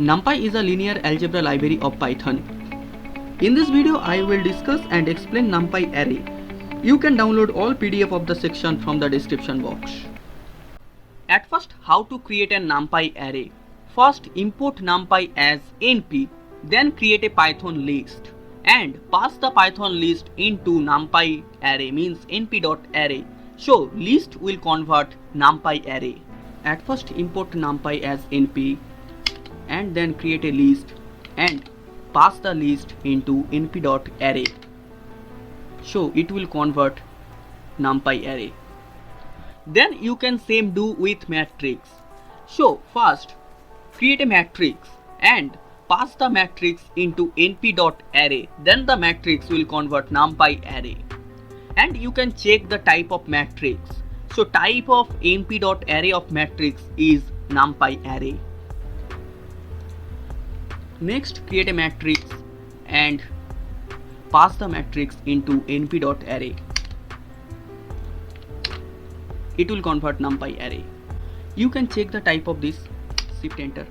NumPy is a linear algebra library of Python. In this video, I will discuss and explain NumPy array. You can download all PDF of the section from the description box. At first, how to create a NumPy array. First, import NumPy as np, then create a Python list and pass the Python list into NumPy array, means np.array. So list will convert NumPy array. At first, import NumPy as np and then create a list and pass the list into np.array. So it will convert NumPy array. Then you can same do with matrix. So first create a matrix and pass the matrix into np.array. Then the matrix will convert NumPy array. And you can check the type of matrix. So type of np.array of matrix is NumPy array. Next, create a matrix and pass the matrix into np.array. It will convert NumPy array. You can check the type of this, shift enter.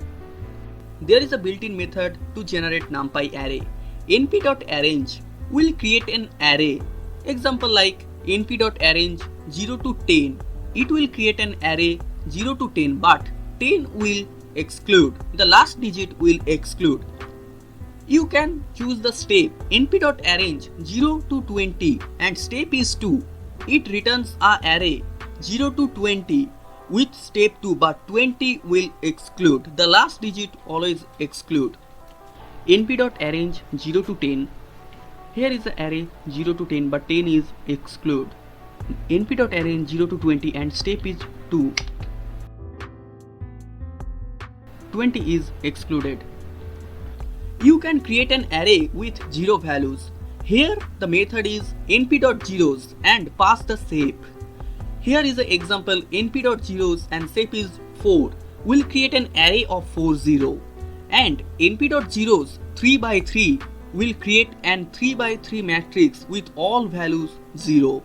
There is a built-in method to generate NumPy array. np.arrange will create an array. Example like np.arrange 0 to 10. It will create an array 0 to 10, but 10 will exclude. The last digit will exclude. You can choose the step np.arrange 0 to 20 and step is 2. It returns a array 0 to 20 with step 2, but 20 will exclude. The last digit always exclude. np.arrange 0 to 10. Here is the array 0 to 10, but 10 is exclude. np.arrange 0 to 20 and step is 2. 20 is excluded. You can create an array with 0 values. Here the method is np.zeros and pass the shape. Here is an example np.zeros and shape is 4. Will create an array of 4 0 and np.zeros 3 by 3 will create an 3 by 3 matrix with all values 0.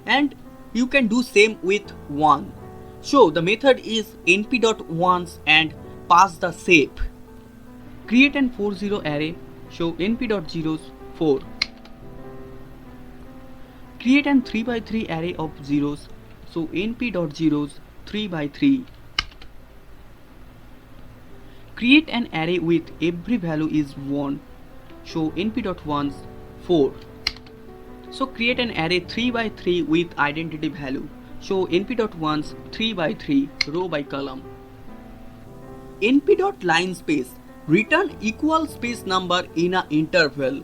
And you can do same with 1. So the method is np.ones and pass the shape. Create an 4 0 array. Show np.zeros 4. Create an 3 by 3 array of zeros. So np.zeros 3 by 3. Create an array with every value is 1. Show np.ones 4. So create an array 3 by 3 with identity value. Show np.ones 3 by 3 row by column. np.linspace return equal space number in a interval.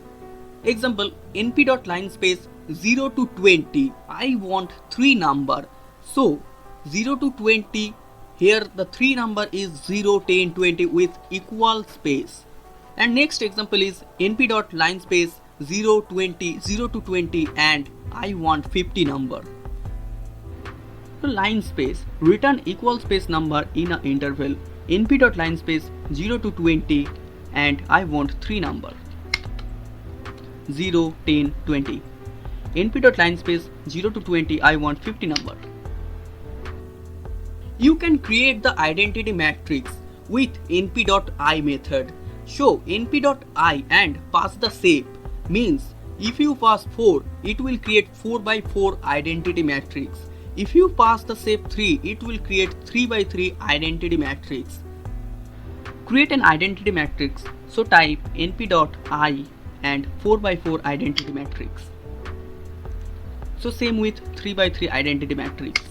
Example np.linspace 0 to 20. I want 3 number. So 0 to 20. Here the 3 number is 0, 10, 20 with equal space. And next example is np.linspace 0, 20, 0 to 20 and I want 50 number. So linspace return equal space number in an interval. np.linspace 0 to 20 and I want 3 number. 0, 10, 20. np.linspace 0 to 20 I want 50 number. You can create the identity matrix with np.I method. Show np.I and pass the shape. Means if you pass 4, it will create 4 by 4 identity matrix. If you pass the shape 3, it will create 3 by 3 identity matrix. Create an identity matrix. So type np.I and 4 by 4 identity matrix. So same with 3 by 3 identity matrix.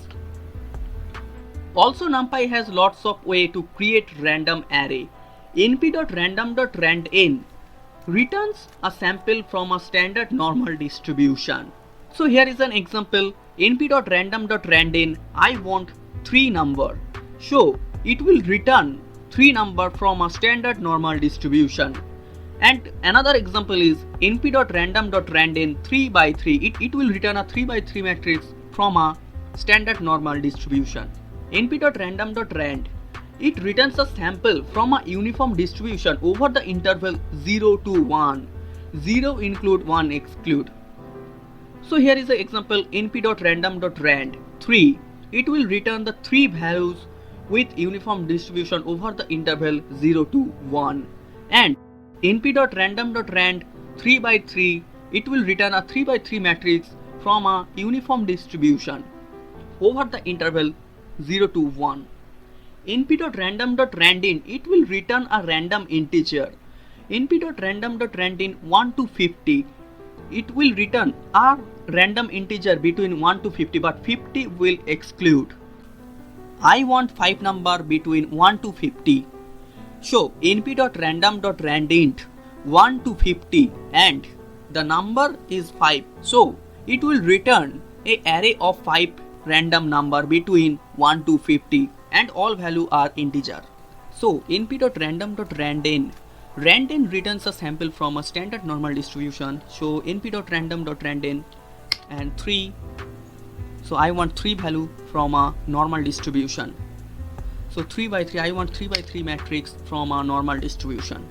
Also NumPy has lots of way to create random array. np.random.randn returns a sample from a standard normal distribution. So here is an example np.random.randn I want 3 number. So it will return 3 number from a standard normal distribution. And another example is np.random.randn 3 by 3. It will return a 3 by 3 matrix from a standard normal distribution. np.random.rand it returns a sample from a uniform distribution over the interval 0 to 1. 0 include, 1 exclude. So here is the example np.random.rand 3. It will return the 3 values with uniform distribution over the interval 0 to 1, and np.random.rand 3 by 3, it will return a 3 by 3 matrix from a uniform distribution over the interval 0 to 1. np.random.randint, it will return a random integer. np.random.randint 1 to 50, it will return a random integer between 1 to 50, but 50 will exclude. I want 5 number between 1 to 50. So np.random.randint 1 to 50 and the number is 5. So it will return an array of 5 random number between 1 to 50 and all value are integer. So np.random.randin, randin returns a sample from a standard normal distribution. So np.random.randin and 3. So I want 3 value from a normal distribution. So 3 by 3, I want 3 by 3 matrix from a normal distribution.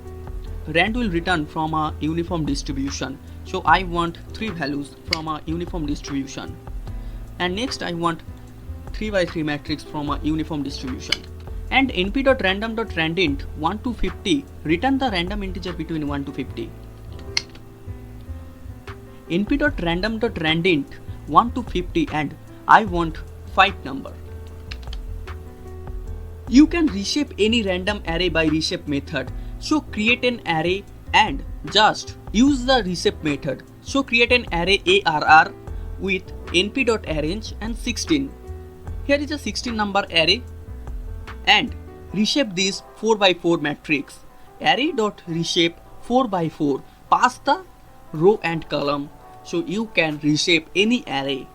Rand will return from a uniform distribution. So I want 3 values from a uniform distribution. And next I want 3 by 3 matrix from a uniform distribution. And np.random.randint 1 to 50, return the random integer between 1 to 50. np.random.randint 1 to 50 and I want 5 number. You can reshape any random array by reshape method. So create an array and just use the reshape method. So create an array ARR with np.arrange and 16. Here is a 16 number array and reshape this 4 by 4 matrix. Array.reshape 4 by 4. Pass the row and column. So you can reshape any array.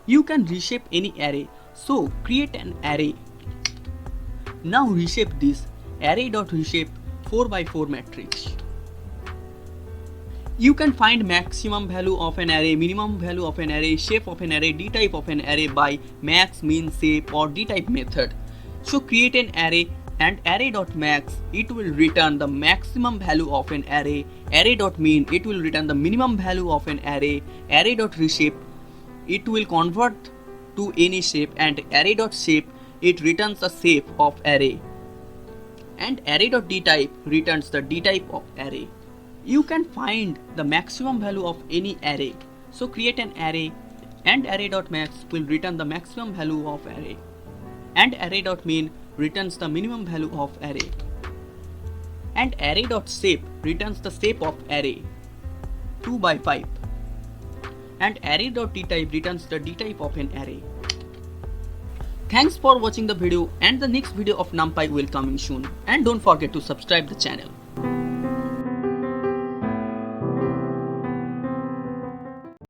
You can reshape any array. So create an array. Now reshape this array.reshape 4 by 4 matrix. You can find maximum value of an array, minimum value of an array, shape of an array, d-type of an array by max, min, shape or d-type method. So create an array and array.max, it will return the maximum value of an array. Array.min, it will return the minimum value of an array. Array.reshape, it will convert to any shape, and array.shape, it returns the shape of array. And array.dtype returns the d-type of array. You can find the maximum value of any array. So create an array and array.max will return the maximum value of array. And array.min returns the minimum value of array. And array.shape returns the shape of array 2 by 5. And array.dtype returns the d-type of an array. Thanks for watching the video, and the next video of NumPy will coming soon. And don't forget to subscribe the channel.